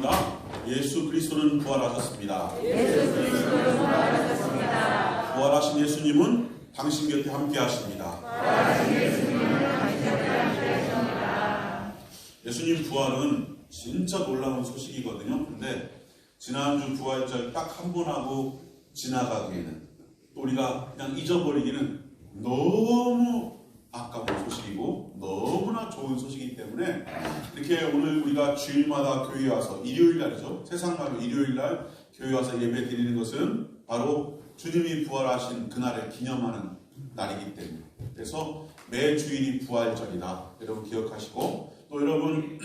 축복합니다. 예수 그리스도는 부활하셨습니다. 부활하신 예수님은 당신 곁에 함께 하십니다. 예수님 부활은 진짜 놀라운 소식이거든요. 근데 지난주 부활절 딱 한 번 하고 지나가기에는, 또 우리가 그냥 잊어버리기는 너무 아까운 소식이고 너무나 좋은 소식이기 때문에, 이렇게 오늘 우리가 주일마다 교회에 와서, 일요일 날이죠, 세상말로 일요일 날 교회에 와서 예배 드리는 것은 바로 주님이 부활하신 그날을 기념하는 날이기 때문에, 그래서 매 주일이 부활절이다 여러분 기억하시고, 또 여러분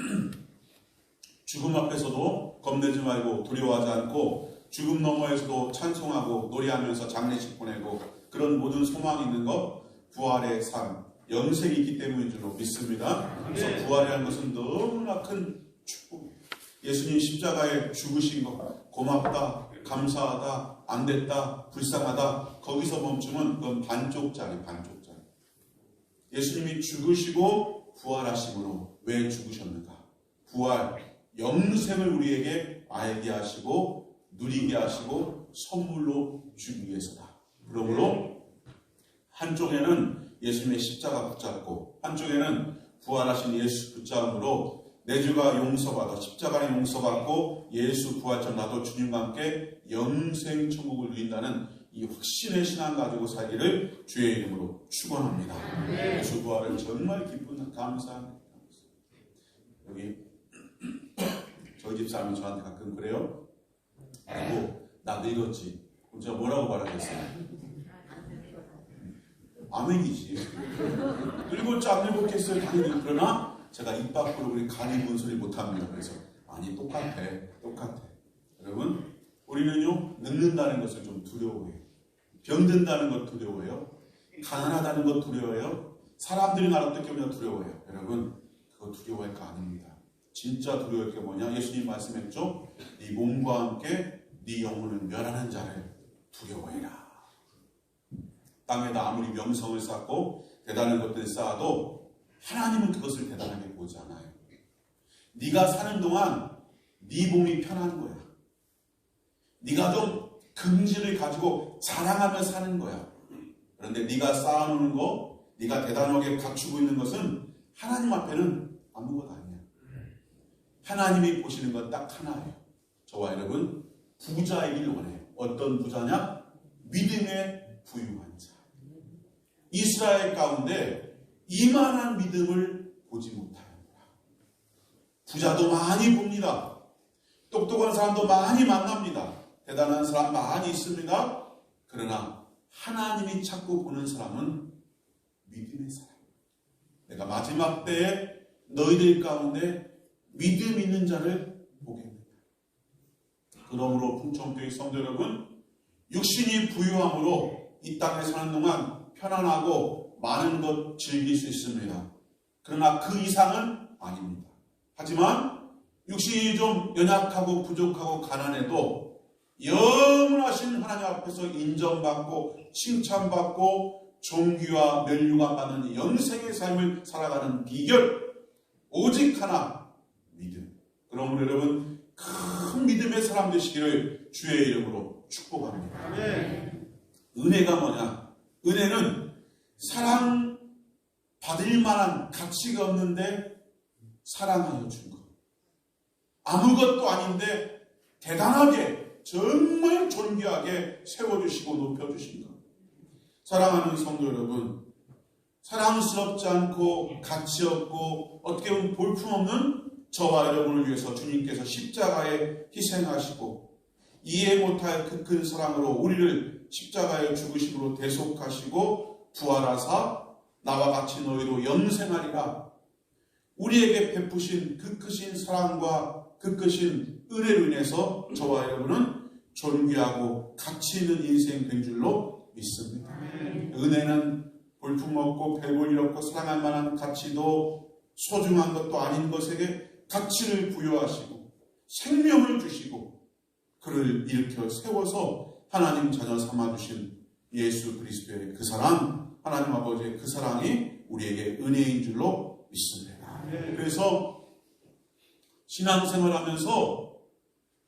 죽음 앞에서도 겁내지 말고 두려워하지 않고, 죽음 너머에서도 찬송하고 노래하면서 장례식 보내고, 그런 모든 소망이 있는 것, 부활의 삶, 영생이 있기 때문인 줄로 믿습니다. 그래서 부활이라는 것은 너무나 큰 축복. 예수님 십자가에 죽으신 것, 고맙다, 감사하다, 안 됐다, 불쌍하다, 거기서 멈추면 그건 반쪽짜리. 예수님이 죽으시고 부활하심으로 왜 죽으셨는가? 부활, 영생을 우리에게 알게 하시고 누리게 하시고 선물로 주기 위해서다. 그러므로 한쪽에는 예수님의 십자가 붙잡고, 한쪽에는 부활하신 예수 붙잡음으로 내 죄가 용서받아, 십자가는 용서받고 예수 부활처럼 나도 주님과 함께 영생 천국을 누린다는 이 확신의 신앙 가지고 살기를 주의 이름으로 축원합니다. 예수 부활은 정말 기쁜 감사합니다. 여기 저희 집사람이 저한테 가끔 그래요. 아이고 나 늙었지. 그럼 제가 뭐라고 말하겠어요? 아멘이지. 늙었지 안 늙었겠어요? 당연히. 그러나 제가 입 밖으로 우리 간이 분 소리 못합니다. 그래서 아니 똑같아. 여러분, 우리는요 늙는다는 것을 좀 두려워해요. 병든다는 것 두려워해요. 가난하다는 것 두려워해요. 사람들이 나를 어떻게 보면 두려워해요. 여러분, 그거 두려워할 거 아닙니다. 진짜 두려워할 게 뭐냐? 예수님 말씀했죠. 네 몸과 함께 네 영혼을 멸하는 자를 두려워해라. 땅에다 아무리 명성을 쌓고 대단한 것들을 쌓아도 하나님은 그것을 대단하게 보지 않아요. 네가 사는 동안 네 몸이 편한 거야. 네가 좀 긍지를 가지고 자랑하며 사는 거야. 그런데 네가 쌓아놓는 거, 네가 대단하게 갖추고 있는 것은 하나님 앞에는 아무것도 아니야. 하나님이 보시는 건 딱 하나예요. 저와 여러분, 부자이길 원해요. 어떤 부자냐? 믿음의 부유한 자. 이스라엘 가운데 이만한 믿음을 보지 못합니다. 부자도 많이 봅니다. 똑똑한 사람도 많이 만납니다. 대단한 사람 많이 있습니다. 그러나 하나님이 찾고 보는 사람은 믿음의 사람. 내가 마지막 때에 너희들 가운데 믿음 있는 자를 보겠느냐. 그러므로 풍천교회 성도 여러분, 육신이 부유함으로 이 땅에 사는 동안 편안하고 많은 것 즐길 수 있습니다. 그러나 그 이상은 아닙니다. 하지만 육신이 좀 연약하고 부족하고 가난해도 영원하신 하나님 앞에서 인정받고 칭찬받고 존귀와 멸류관 받는 영생의 삶을 살아가는 비결, 오직 하나, 믿음. 그러므로 여러분, 큰 믿음의 사람 되시기를 주의 이름으로 축복합니다. 은혜가 뭐냐? 은혜는 사랑 받을 만한 가치가 없는데 사랑하여 준 것. 아무것도 아닌데 대단하게 정말 존귀하게 세워주시고 높여주신 것. 사랑하는 성도 여러분, 사랑스럽지 않고 가치 없고 어떻게 보면 볼품없는 저와 여러분을 위해서 주님께서 십자가에 희생하시고 이해 못할 그 큰 사랑으로 우리를 십자가에 죽으심으로 대속하시고 부활하사 나와 같이 너희로 영생하리라. 우리에게 베푸신 그 크신 사랑과 그 크신 은혜로 인해서 저와 여러분은 존귀하고 가치 있는 인생 된 줄로 믿습니다. 은혜는 볼품없고 별볼일 없고 사랑할 만한 가치도 소중한 것도 아닌 것에게 가치를 부여하시고 생명을 주시고 그를 일으켜 세워서 하나님 자녀 삼아주신 예수 그리스도의 그 사랑, 하나님 아버지의 그 사랑이 우리에게 은혜인 줄로 믿습니다. 그래서 신앙생활하면서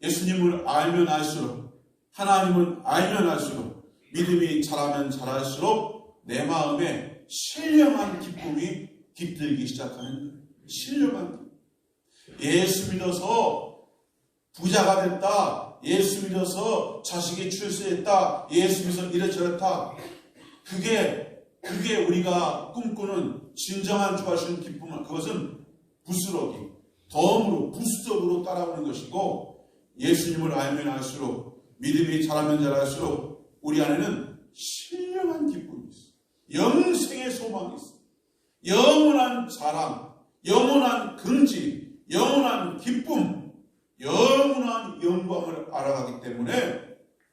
예수님을 알면 알수록, 하나님을 알면 알수록, 믿음이 자라면 자랄수록 내 마음에 신령한 기쁨이 깃들기 시작하는 거예요. 신령한 기쁨. 예수 믿어서 부자가 됐다, 예수 믿어서 자식이 출세했다, 예수 믿어서 이래저랬다. 그게 우리가 꿈꾸는 진정한 주가 주는 기쁨은, 그것은 부스러기, 덤으로 부수적으로 따라오는 것이고, 예수님을 알면 알수록, 믿음이 자라면 자랄수록 우리 안에는 신령한 기쁨이 있어. 영생의 소망이 있어. 영원한 자랑, 영원한 긍지, 영원한 기쁨, 영원한 영광을 알아가기 때문에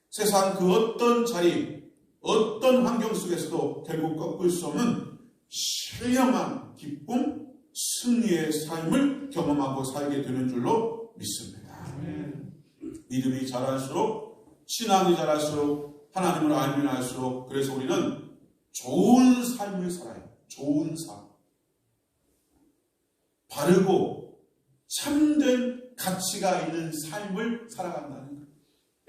세상 그 어떤 자리, 어떤 환경 속에서도 결국 꺾을 수 없는 신령한 기쁨, 승리의 삶을 경험하고 살게 되는 줄로 믿습니다. 믿음이 자랄수록, 신앙이 자랄수록, 하나님을 알면 알수록, 그래서 우리는 좋은 삶을 살아요. 좋은 삶. 바르고 참된 가치가 있는 삶을 살아간다는 거예요.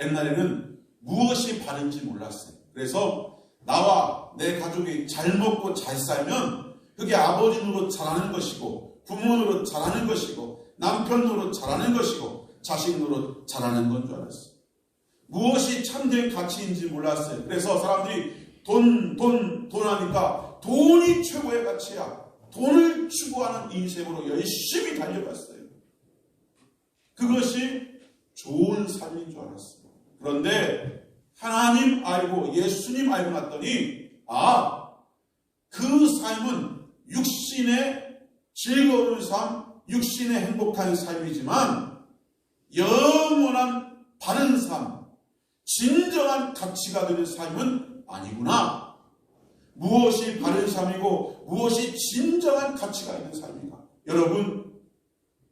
옛날에는 무엇이 바른지 몰랐어요. 그래서 나와 내 가족이 잘 먹고 잘 살면 그게 아버지 노릇 잘하는 것이고, 부모 노릇 잘하는 것이고, 남편 노릇 잘하는 것이고, 자식 노릇 잘하는 건 줄 알았어요. 무엇이 참된 가치인지 몰랐어요. 그래서 사람들이 돈 하니까 돈이 최고의 가치야. 돈을 추구하는 인생으로 열심히 달려갔어요. 그것이 좋은 삶인 줄 알았어요. 그런데 하나님 알고 예수님 알고 났더니, 그 삶은 육신의 즐거운 삶, 육신의 행복한 삶이지만 영원한 바른 삶, 진정한 가치가 되는 삶은 아니구나. 무엇이 바른 삶이고 무엇이 진정한 가치가 있는 삶인가? 여러분,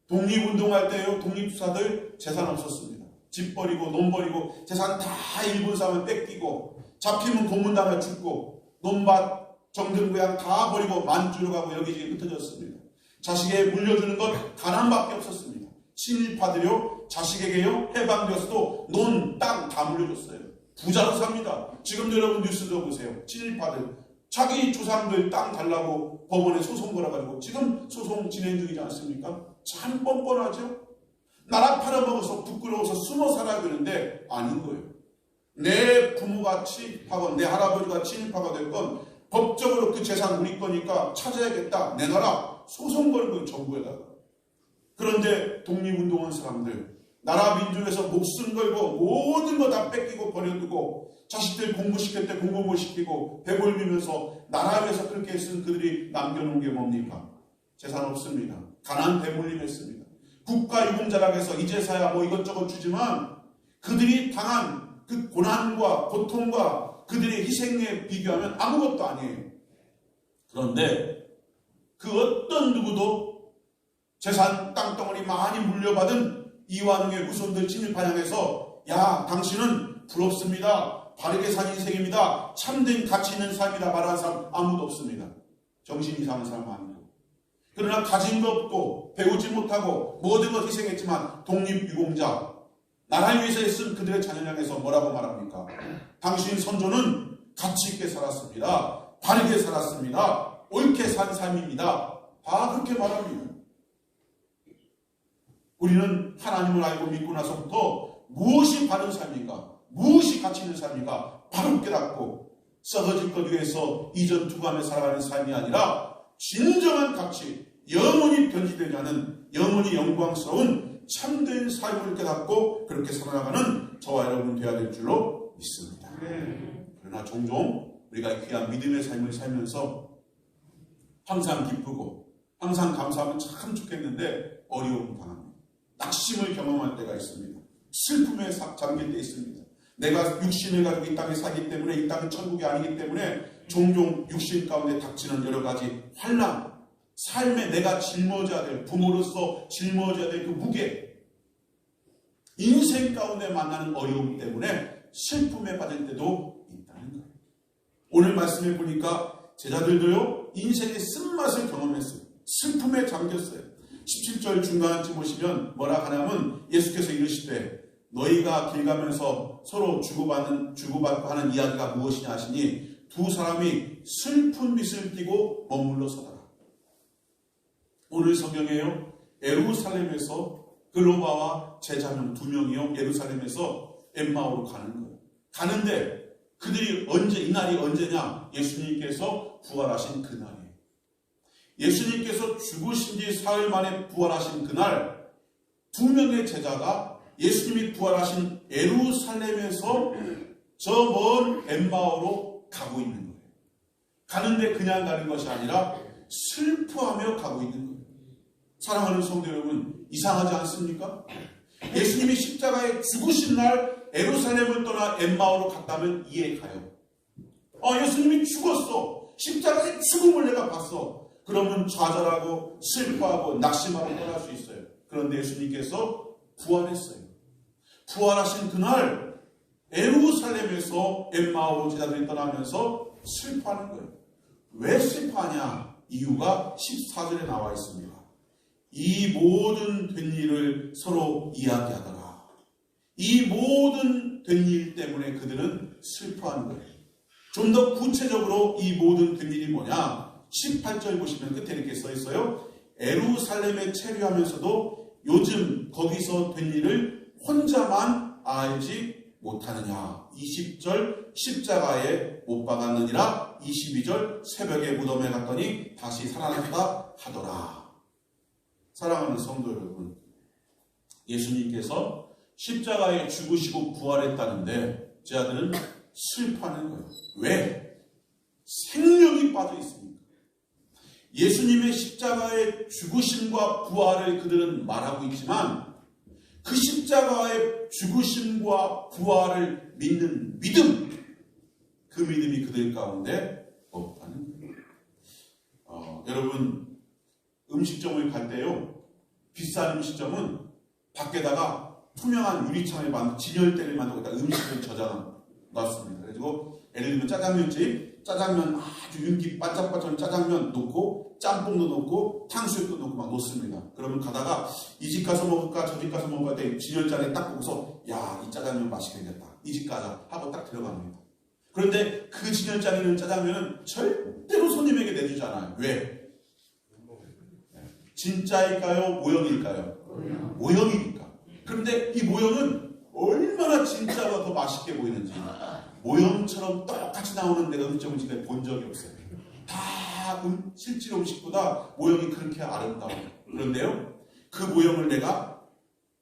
독립운동할 때요, 독립투사들 재산 없었습니다. 집 버리고 논 버리고 재산 다 일본 사람을 뺏기고, 잡히면 고문당해 죽고, 논밭 정등부양 다 버리고 만주로 가고 여기저기 흩어졌습니다. 자식에게 물려주는 것 가난밖에 없었습니다. 친일파들요, 자식에게요, 해방되어서도 논, 땅 다 물려줬어요. 부자로 삽니다. 지금도 여러분 뉴스도 보세요. 친일파들 자기 조상들 땅 달라고 법원에 소송 걸어가지고 지금 소송 진행 중이지 않습니까? 참 뻔뻔하죠? 나라 팔아먹어서 부끄러워서 숨어 살아야 되는데 아닌 거예요. 내 부모가 친일파건 내 할아버지가 친일파가 됐건 법적으로 그 재산 우리 거니까 찾아야겠다. 내 나라 소송 걸고 정부에다가. 그런데 독립운동한 사람들, 나라 민족에서 목숨 걸고 모든 거 다 뺏기고 버려두고 자식들 공부시킬 때 공부 못 시키고 배불리면서 나라 위해서 그렇게 했으면 그들이 남겨놓은 게 뭡니까? 재산 없습니다. 가난 대물림했습니다. 국가유공자락에서 이제서야 뭐 이것저것 주지만 그들이 당한 그 고난과 고통과 그들의 희생에 비교하면 아무것도 아니에요. 그런데 그 어떤 누구도 재산 땅덩어리 많이 물려받은 이완웅의 후손들 친일파양에서, 야, 당신은 부럽습니다. 바르게 산 인생입니다. 참된 가치 있는 삶이다 말하는 사람 아무도 없습니다. 정신 이상한 사람 아니고. 그러나 가진 거 없고 배우지 못하고 모든 것 희생했지만 독립유공자, 나라를 위해서 했은 그들의 자녀를 향해서 뭐라고 말합니까? 당신 선조는 가치 있게 살았습니다. 바르게 살았습니다. 옳게 산 삶입니다. 다 그렇게 말합니다. 우리는 하나님을 알고 믿고 나서부터 무엇이 바른 삶인가, 무엇이 가치 있는 삶인가 바로 깨닫고 썩어질 것 위해서 이전투감에 살아가는 삶이 아니라 진정한 가치, 영원히 변질되지 않은 영원히 영광스러운 참된 삶을 깨닫고 그렇게 살아가는 저와 여러분 되어야 될 줄로 믿습니다. 그러나 종종 우리가 귀한 믿음의 삶을 살면서 항상 기쁘고 항상 감사하면 참 좋겠는데 어려움 당합니다. 낙심을 경험할 때가 있습니다. 슬픔에 잠길 때 있습니다. 내가 육신을 가지고 이 땅에 살기 때문에 이 땅은 천국이 아니기 때문에 종종 육신 가운데 닥치는 여러 가지 환난, 삶에 내가 짊어져야 될, 부모로서 짊어져야 될 그 무게, 인생 가운데 만나는 어려움 때문에 슬픔에 빠질 때도 있다는 거예요. 오늘 말씀해 보니까 제자들도요, 인생의 쓴맛을 경험했어요. 슬픔에 잠겼어요. 17절 중간쯤 보시면 뭐라 하냐면 예수께서 이르시되 너희가 길 가면서 서로 주고받고 하는 이야기가 무엇이냐 하시니 두 사람이 슬픈 빛을 띠고 머물러 서더라. 오늘 성경에요. 예루살렘에서 글로바와 제자명 두 명이요. 예루살렘에서 엠마오로 가는 거예요. 가는데 그들이 이날이 언제냐? 예수님께서 부활하신 그날이에요. 예수님께서 죽으신 지 사흘 만에 부활하신 그날 두 명의 제자가 예수님이 부활하신 예루살렘에서 저 먼 엠마오로 가고 있는 거예요. 가는데 그냥 가는 것이 아니라 슬퍼하며 가고 있는 거예요. 사랑하는 성도 여러분, 이상하지 않습니까? 예수님이 십자가에 죽으신 날 예루살렘을 떠나 엠마오로 갔다면 이해가요. 예수님이 죽었어. 십자가의 죽음을 내가 봤어. 그러면 좌절하고 슬퍼하고 낙심하고 떠날 수 있어요. 그런데 예수님께서 부활했어요. 부활하신 그날 예루살렘에서 엠마오로 제자들이 떠나면서 슬퍼하는 거예요. 왜 슬퍼하냐? 이유가 14절에 나와 있습니다. 이 모든 된 일을 서로 이야기하더라. 이 모든 된 일 때문에 그들은 슬퍼하는 거예요. 좀 더 구체적으로 이 모든 된 일이 뭐냐? 18절 보시면 끝에 이렇게 써 있어요. 예루살렘에 체류하면서도 요즘 거기서 된 일을 혼자만 알지 못하느냐. 20절 십자가에 못 박았느니라. 22절 새벽에 무덤에 갔더니 다시 살아났다 하더라. 사랑하는 성도 여러분, 예수님께서 십자가에 죽으시고 부활했다는데 제 아들은 슬퍼하는 거예요. 왜? 생명이 빠져 있습니다. 예수님의 십자가의 죽으심과 부활을 그들은 말하고 있지만 그 십자가의 죽으심과 부활을 믿는 믿음, 그 믿음이 그들 가운데 없다는 거예요. 여러분, 음식점을 갈 때요, 비싼 음식점은 밖에다가 투명한 유리창을 진열대를 만들고 음식을 저장해 놨습니다. 그래가지고 예를 들면 짜장면집, 짜장면 아주 윤기 반짝반짝한 짜장면 놓고 짬뽕도 놓고 탕수육도 놓고 막 놓습니다. 그러면 가다가 이 집 가서 먹을까 저 집 가서 먹을까 때 진열장에 딱 보고서 야, 이 짜장면 맛있겠다. 이 집 가자 하고 딱 들어갑니다. 그런데 그 진열장에 있는 짜장면은 절대로 손님에게 내주지 않아요. 왜? 진짜일까요? 모형일까요? 모형이니까. 그런데 이 모형은 얼마나 진짜가 더 맛있게 보이는지 모형처럼 똑같이 나오는 내가 음식점을 지금 본 적이 없어요. 다 실제 음식보다 모형이 그렇게 아름다워요. 그런데요, 그 모형을 내가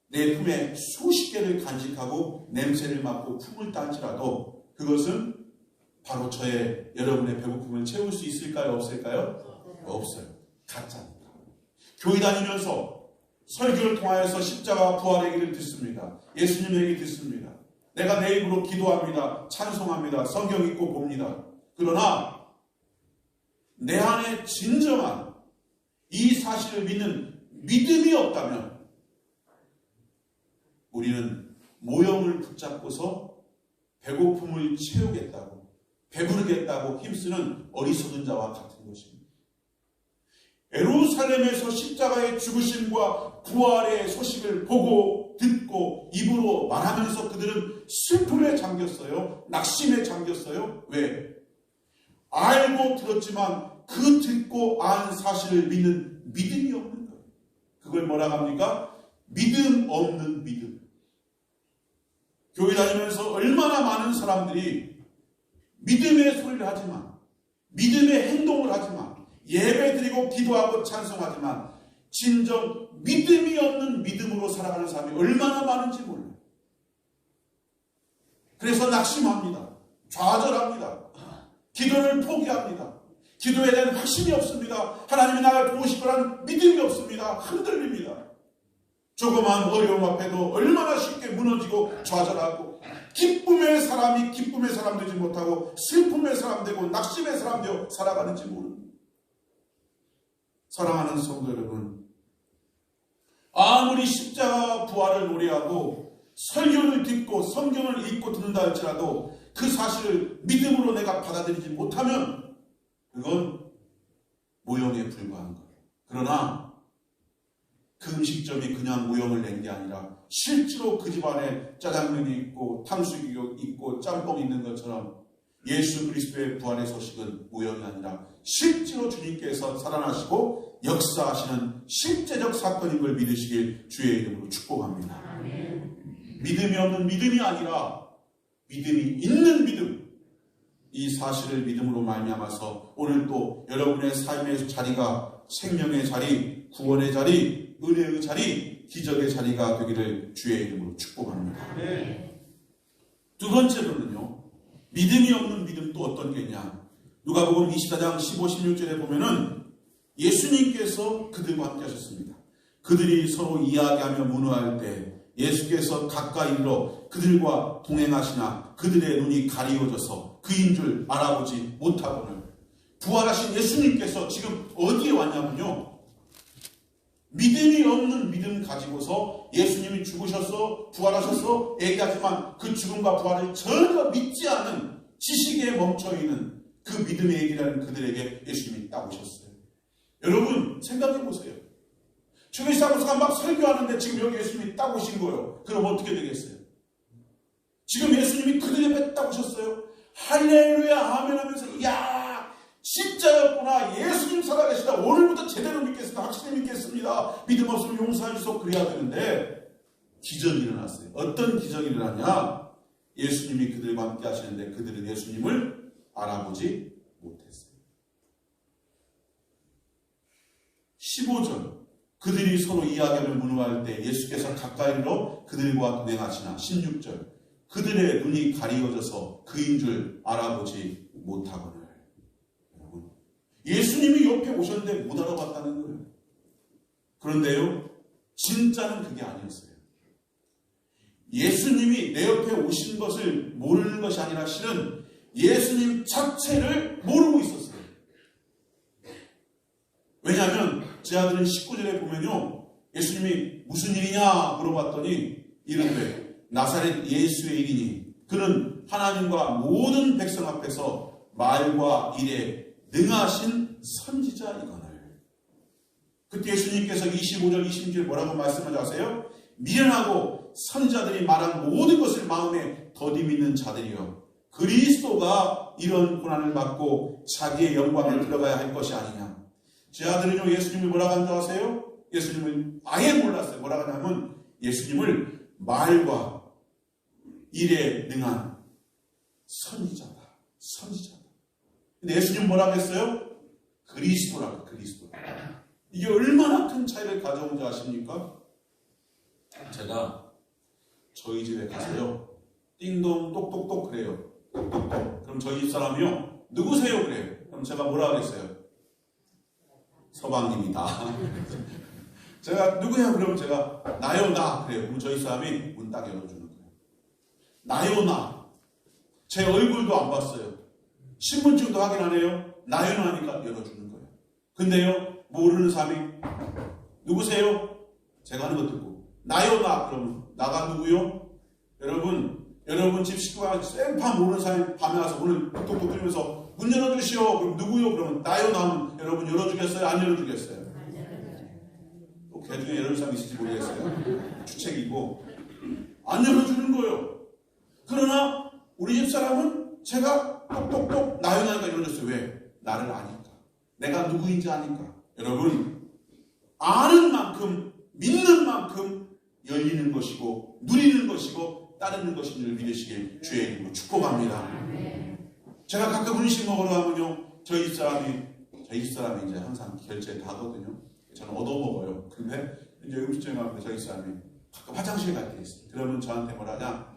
내 품에 수십 개를 간직하고 냄새를 맡고 품을 딴지라도 그것은 바로 여러분의 배고픔을 채울 수 있을까요? 없을까요? 없어요. 가짜입니다. 교회 다니면서 설교를 통하여서 십자가 부활의 얘기를 듣습니다. 예수님 얘기 듣습니다. 내가 내 입으로 기도합니다. 찬송합니다. 성경 읽고 봅니다. 그러나 내 안에 진정한 이 사실을 믿는 믿음이 없다면 우리는 모형을 붙잡고서 배고픔을 채우겠다고 배부르겠다고 힘쓰는 어리석은 자와 같은 것입니다. 예루살렘에서 십자가의 죽으심과 부활의 소식을 보고 듣고 입으로 말하면서 그들은 슬픔에 잠겼어요. 낙심에 잠겼어요. 왜? 알고 들었지만 그 듣고 안 사실을 믿는 믿음이 없는 거예요. 그걸 뭐라고 합니까? 믿음 없는 믿음. 교회 다니면서 얼마나 많은 사람들이 믿음의 소리를 하지만 믿음의 행동을 하지만 예배드리고 기도하고 찬송하지만 진정 믿음이 없는 믿음으로 살아가는 사람이 얼마나 많은지 몰라요. 그래서 낙심합니다. 좌절합니다. 기도를 포기합니다. 기도에 대한 확신이 없습니다. 하나님이 나를 도우실 거라는 믿음이 없습니다. 흔들립니다. 조그만 어려움 앞에도 얼마나 쉽게 무너지고 좌절하고 기쁨의 사람이 기쁨의 사람 되지 못하고 슬픔의 사람 되고 낙심의 사람 되어 살아가는지 모릅니다. 사랑하는 성도 여러분, 아무리 십자가 부활을 노래하고 설교를 듣고 성경을 읽고 듣는다 할지라도 그 사실을 믿음으로 내가 받아들이지 못하면 그건 모형에 불과한 거예요. 그러나 그 음식점이 그냥 모형을 낸 게 아니라 실제로 그 집안에 짜장면이 있고 탕수육이 있고 짬뽕이 있는 것처럼 예수 그리스도의 부활의 소식은 모형이 아니라 실제로 주님께서 살아나시고 역사하시는 실제적 사건인 걸 믿으시길 주의 이름으로 축복합니다. 믿음이 없는 믿음이 아니라 믿음이 있는 믿음, 이 사실을 믿음으로 말미암아서 오늘 또 여러분의 삶의 자리가 생명의 자리, 구원의 자리, 은혜의 자리, 기적의 자리가 되기를 주의 이름으로 축복합니다. 두 번째로는요, 믿음이 없는 믿음 또 어떤 게 있냐? 누가복음 24장 15, 16절에 보면은 예수님께서 그들과 함께 하셨습니다. 그들이 서로 이야기하며 문화할 때 예수께서 가까이 이르러 그들과 동행하시나 그들의 눈이 가리워져서 그인 줄 알아보지 못하거늘. 부활하신 예수님께서 지금 어디에 왔냐면요, 믿음이 없는 믿음 가지고서 예수님이 죽으셔서 부활하셔서 얘기하지만 그 죽음과 부활을 전혀 믿지 않은 지식에 멈춰있는 그 믿음의 얘기라는 그들에게 예수님이 딱 오셨어요. 여러분 생각해 보세요. 주기사무소가 막 설교하는데 지금 여기 예수님이 딱 오신 거예요. 그럼 어떻게 되겠어요? 지금 예수님이 그들 옆에 딱 오셨어요. 할렐루야 아멘 하면서 이야 진짜였구나, 예수님 살아계시다, 오늘부터 제대로 믿겠습니다, 확실히 믿겠습니다, 믿음 없으면 용서해 주소, 그래야 되는데 기적이 일어났어요. 어떤 기적이 일어났냐? 예수님이 그들과 함께 하시는데 그들은 예수님을 알아보지 못했어요. 15절 그들이 서로 이야기하며 문화할 때 예수께서 가까이로 그들과 동행하시나. 16절 그들의 눈이 가리워져서 그인 줄 알아보지 못하거늘. 여러분 예수님이 옆에 오셨는데 못 알아봤다는 거예요. 그런데요 진짜는 그게 아니었어요. 예수님이 내 옆에 오신 것을 모르는 것이 아니라 실은 예수님 자체를 모르고 있었어요. 왜냐하면 제 아들은 19절에 보면요, 예수님이 무슨 일이냐 물어봤더니 이른데 나사렛 예수의 일이니 그는 하나님과 모든 백성 앞에서 말과 일에 능하신 선지자이거늘. 그때 예수님께서 25절 26절 뭐라고 말씀하지 아세요? 미련하고 선지자들이 말한 모든 것을 마음에 더디 믿는 자들이여 그리스도가 이런 고난을 받고 자기의 영광에 들어가야 할 것이 아니냐. 제 아들은요 예수님을 뭐라고 하는 줄 아세요? 예수님을 아예 몰랐어요. 뭐라고 하냐면 예수님을 말과 일에 능한 선지자다. 선지자다. 근데 예수님 뭐라고 했어요? 그리스도라고. 그리스도. 이게 얼마나 큰 차이를 가져온 줄 아십니까? 제가 저희 집에 가서요 띵동 똑똑똑 그래요. 똑똑똑. 그럼 저희 집 사람이요 누구세요? 그래요. 그럼 제가 뭐라 그랬어요? 서방님이다. 제가 누구야? 그러면 제가 나요 나 그래요. 그럼 저희 사람이 문 딱 열어주는 거예요. 나요 나. 제 얼굴도 안 봤어요. 신분증도 확인 안 해요. 나요 나니까 열어주는 거예요. 근데요 모르는 사람이 누구세요? 제가 하는 거 듣고 나요 나 그러면 나가 누구요? 여러분 집 식구가 생판 모르는 사람이 밤에 와서 문을 톡톡톡 뚫면서 문 열어주시오. 그럼 누구요? 그러면 나요 나면 여러분 열어주겠어요? 안 열어주겠어요? 또 개 중에 열어줄 사람 있을지 모르겠어요. 주책이고 안 열어주는 거예요. 그러나 우리 집 사람은 제가 똑똑똑 나요 나니까 열어줬어요. 왜? 나를 아니까. 내가 누구인지 아니까. 여러분 아는 만큼 믿는 만큼 열리는 것이고 누리는 것이고 따르는 것인 줄 믿으시길 주의 이름으로 축복합니다. 제가 가끔 음식 먹으러 가면요 저희 집 사람이 이제 항상 결제 다 하거든요. 저는 얻어먹어요. 근데 이제 음식점에 가면 저희 사람이 가끔 화장실 갈 때 있어요. 그러면 저한테 뭐라냐,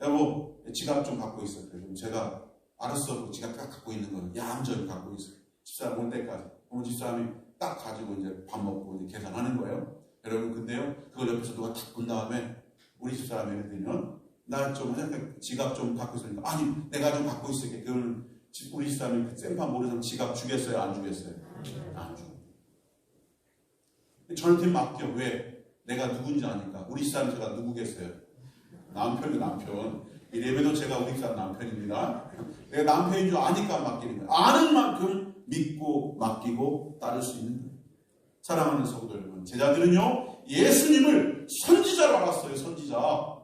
여보 지갑 좀 갖고 있어. 그래서 제가 알았어. 지갑 딱 갖고 있는 거는 얌전히 갖고 있어요. 집사람 올 때까지. 그러면 집사람이 딱 가지고 이제 밥 먹고 이제 계산하는 거예요. 여러분 근데요 그걸 옆에서 누가 탁 본 다음에 우리 집사람이 예를 들면 나 좀 지갑 좀 갖고 있으니까 아니 내가 좀 갖고 있을게. 그러면 우리 집사람이 그 쌤판 모르는 사람 지갑 주겠어요? 안 주겠어요? 안 주. 저한테 맡겨. 왜? 내가 누군지 아니까. 우리 집사람 제가 누구겠어요? 남편이 남편. 이래봬도 제가 우리 집사람 남편입니다. 내가 남편인 줄 아니까 맡기는 거예요. 아는 만큼 믿고 맡기고 따를 수 있는 거예요. 사랑하는 성도 여러분, 제자들은요 예수님을 선지자로 알았어요. 선지자.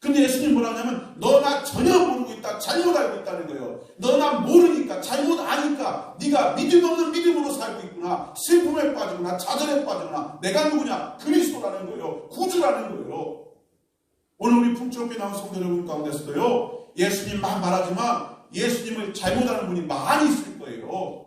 근데 예수님 뭐라 하냐면 너 나 전혀 모르고 있다. 잘못 알고 있다는 거예요. 너 나 모르니까 잘못 아니까 네가 믿음 없는 믿음으로 살고 있구나. 슬픔에 빠지거나 좌절에 빠지거나 내가 누구냐? 그리스도라는 거예요. 구주라는 거예요. 오늘 우리 풍족에 나온 성도 여러분 가운데서도요 예수님 막 말하지만 예수님을 잘못 아는 분이 많이 있을 거예요.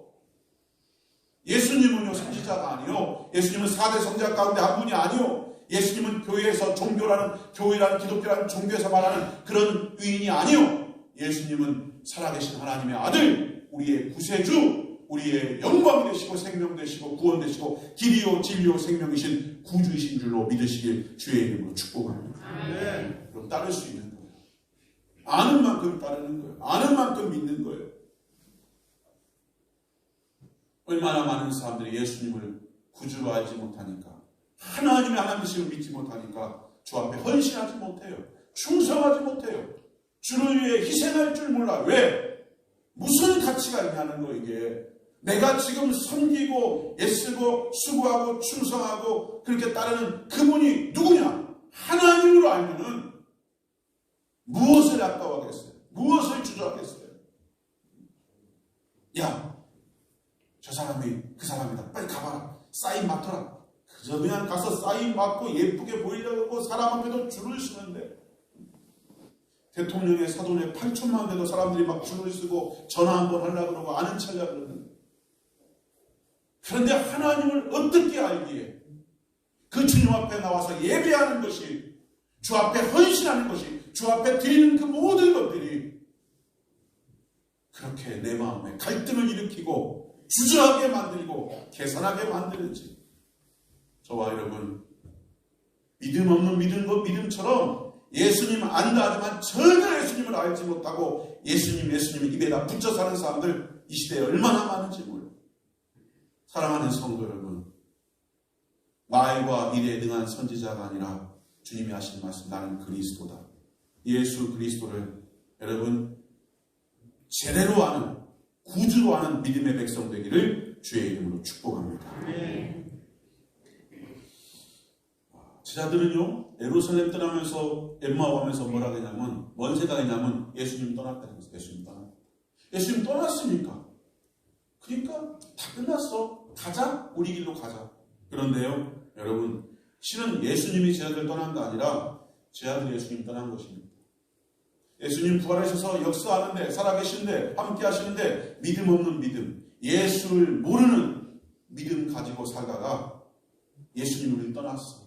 예수님은요 선지자가 아니요. 예수님은 4대 성자 가운데 한 분이 아니요. 예수님은 교회에서 교회라는 기독교라는 종교에서 말하는 그런 의인이 아니요. 예수님은 살아계신 하나님의 아들, 우리의 구세주, 우리의 영광이 되시고 생명 되시고 구원 되시고 길이요 진리요 생명이신 구주이신 줄로 믿으시길 주의 이름으로 축복합니다. 네. 그럼 따를 수 있는 거예요. 아는 만큼 따르는 거예요. 아는 만큼 믿는 거예요. 얼마나 많은 사람들이 예수님을 구주로 알지 못하니까 하나님의 하나님이심을 믿지 못하니까 주 앞에 헌신하지 못해요. 충성하지 못해요. 주를 위해 희생할 줄 몰라. 왜? 무슨 가치가 있냐는 거 이게. 내가 지금 섬기고 애쓰고 수고하고 충성하고 그렇게 따르는 그분이 누구냐? 하나님으로 알면은 무엇을 아까워하겠어요? 무엇을 주저하겠어요? 야, 저 사람이 그 사람이다. 빨리 가봐라. 사인 맡아라. 그저 그냥 가서 사인 받고 예쁘게 보이려고 사람 앞에도 줄을 서는데 대통령의 사돈에 8천만 돼도 사람들이 막 줄을 서고 전화 한번 하려고 그러고 아는 체 하려고 그러는데 그런데 하나님을 어떻게 알기에 그 주님 앞에 나와서 예배하는 것이 주 앞에 헌신하는 것이 주 앞에 드리는 그 모든 것들이 그렇게 내 마음에 갈등을 일으키고 주저하게 만들고 계산하게 만드는지 저와 여러분 믿음 없는 믿음처럼 예수님 안다 하지만 전혀 예수님을 알지 못하고 예수님 입에다 붙여 사는 사람들 이 시대에 얼마나 많은지 몰라요. 사랑하는 성도 여러분, 말과 일에 능한 선지자가 아니라 주님이 하신 말씀 나는 그리스도다. 예수 그리스도를 여러분 제대로 아는 구주로 아는 믿음의 백성 되기를 주의 이름으로 축복합니다. 네. 제자들은요 예루살렘 떠나면서 엠마오 가면서 뭐라 그러냐면 뭔 생각이냐면 예수님 떠났다는 거예요. 예수님 떠났으니까 그러니까 다 끝났어. 가자. 우리 길로 가자. 그런데요 여러분 실은 예수님이 제자들 떠난 거 아니라 제자들이 예수님 떠난 것입니다. 예수님 부활하셔서 역사하는데 살아계시는데 함께 하시는데 믿음 없는 믿음, 예수를 모르는 믿음 가지고 살다가 예수님 우리를 떠났어.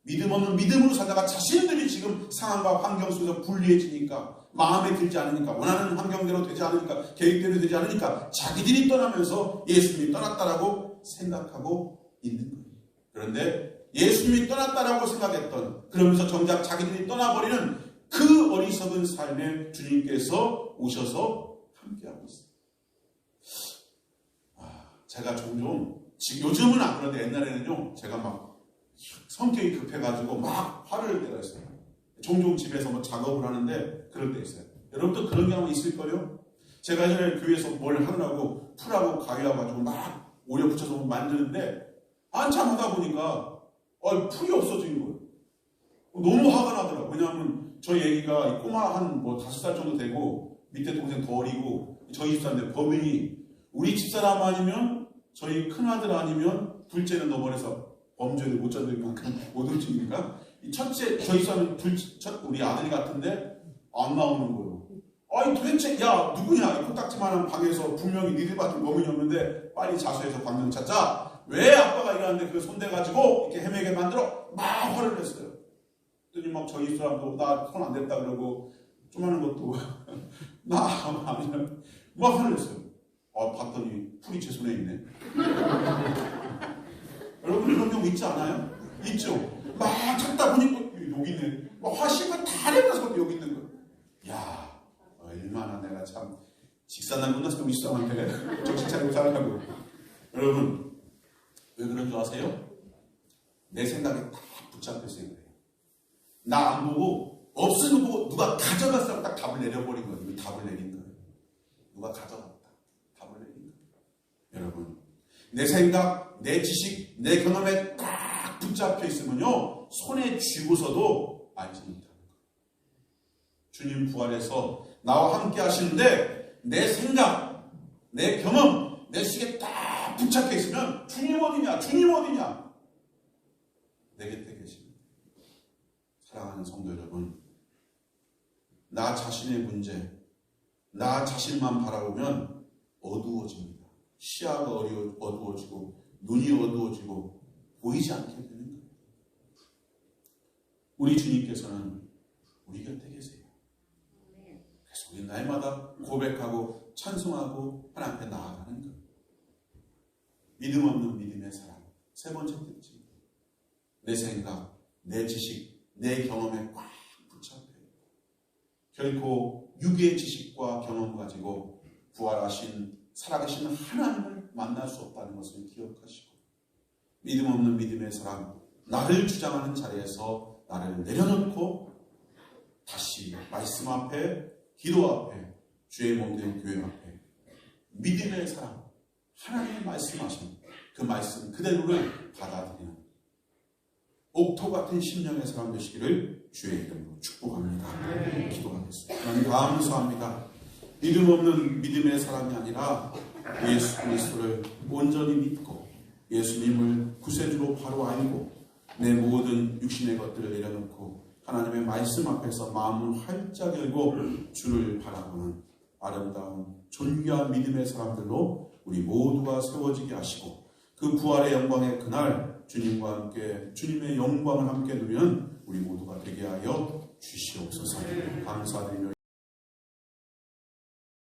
믿음 없는 믿음으로 살다가 자신들이 지금 상황과 환경 속에서 불리해지니까 마음에 들지 않으니까 원하는 환경대로 되지 않으니까 계획대로 되지 않으니까 자기들이 떠나면서 예수님이 떠났다라고 생각하고 있는 거예요. 그런데 예수님이 떠났다라고 생각했던 그러면서 정작 자기들이 떠나버리는 그 어리석은 삶에 주님께서 오셔서 함께하고 있어요. 제가 종종 요즘은 안 그런데 옛날에는요 제가 막 성격이 급해가지고 막 화를 낼 때가 있어요. 종종 집에서 뭐 작업을 하는데 그럴 때 있어요. 여러분도 그런 경우 있을걸요? 제가 예전에 교회에서 뭘 하느라고 풀하고 가위하고 가지고 막 오려 붙여서 만드는데 한참 하다 보니까 풀이 없어진 거예요. 너무 화가 나더라고요. 왜냐하면 저희 애기가 꼬마 한 5살 정도 되고 밑에 동생 더 어리고 저희 집사인데 범인이 우리 집사람 아니면 저희 큰아들 아니면 둘째는 넘어서 범죄를 못 잡을 만큼 오돌증이니까 첫째 저희 집사는 우리 아들이 같은데 안 나오는 거예요. 아니 도대체 야 누구냐 이 코딱지만한 방에서 분명히 니들밖에 범인이 없는데 빨리 자수해서 광명 찾자. 왜 아빠가 일하는데 그걸 손대가지고 이렇게 헤매게 만들어 막 화를 냈어요. 그랬더니 막 저희 사람도 나 손 안 댔다 그러고 좀 하는 것도 나 아니야 막 화를 냈어요. 봤더니 풀이 제 손에 있네. 여러분 이런 경우 있지 않아요? 있죠. 막 찾다 보니까 여기 있네. 막 화씨가 다 내려서 여기 있는 거예요. 야 얼마나 내가 참 직사난 끝났을 때 우리 사람한테 정신 차리고 살아가고. 여러분 왜 그런 줄 아세요? 내 생각에 다 붙잡혔어요. 나 안 보고 없은 거 보고 누가 가져갔다고 딱 답을 내려버린 거예요. 답을 내린 거예요. 누가 가져갔다. 답을 내린 거예요. 여러분 내 생각, 내 지식, 내 경험에 딱 붙잡혀 있으면요, 손에 쥐고서도 알지 못하는 거예요. 주님 부활해서 나와 함께 하시는데 내 생각, 내 경험, 내 지식에 딱 붙잡혀 있으면 주님 어디냐? 주님 어디냐? 내 곁에 계십니다. 사랑하는 성도 여러분, 나 자신의 문제, 나 자신만 바라보면 어두워집니다. 시야가 어두워지고 눈이 어두워지고 보이지 않게 되는 거예요. 우리 주님께서는 우리 곁에 계세요. 그래서 우리 날마다 고백하고 찬송하고 하나님 앞에 나아가는 거예요. 믿음 없는 믿음의 사람. 세 번째 특징. 내 생각, 내 지식, 내 경험에 꽉 붙잡혀요. 결코 육의 지식과 경험 가지고 부활하신 살아계신 하나님을 만날 수 없다는 것을 기억하시고, 믿음 없는 믿음의 사람, 나를 주장하는 자리에서 나를 내려놓고 다시 말씀 앞에, 기도 앞에, 주의 몸된 교회 앞에 믿음의 사람, 하나님의 말씀하신 그 말씀 그대로를 받아들이는 옥토 같은 심령의 사람 되시기를 주의 이름으로 축복합니다. 기도하겠습니다. 하나님 감사합니다. 믿음 없는 믿음의 사람이 아니라 예수 그리스도를 온전히 믿고 예수님을 구세주로 바로 알고 내 모든 육신의 것들을 내려놓고 하나님의 말씀 앞에서 마음을 활짝 열고 주를 바라보는 아름다운 존귀한 믿음의 사람들로 우리 모두가 세워지게 하시고, 그 부활의 영광의 그날 주님과 함께 주님의 영광을 함께 누리는 우리 모두가 되게 하여 주시옵소서. 감사드리며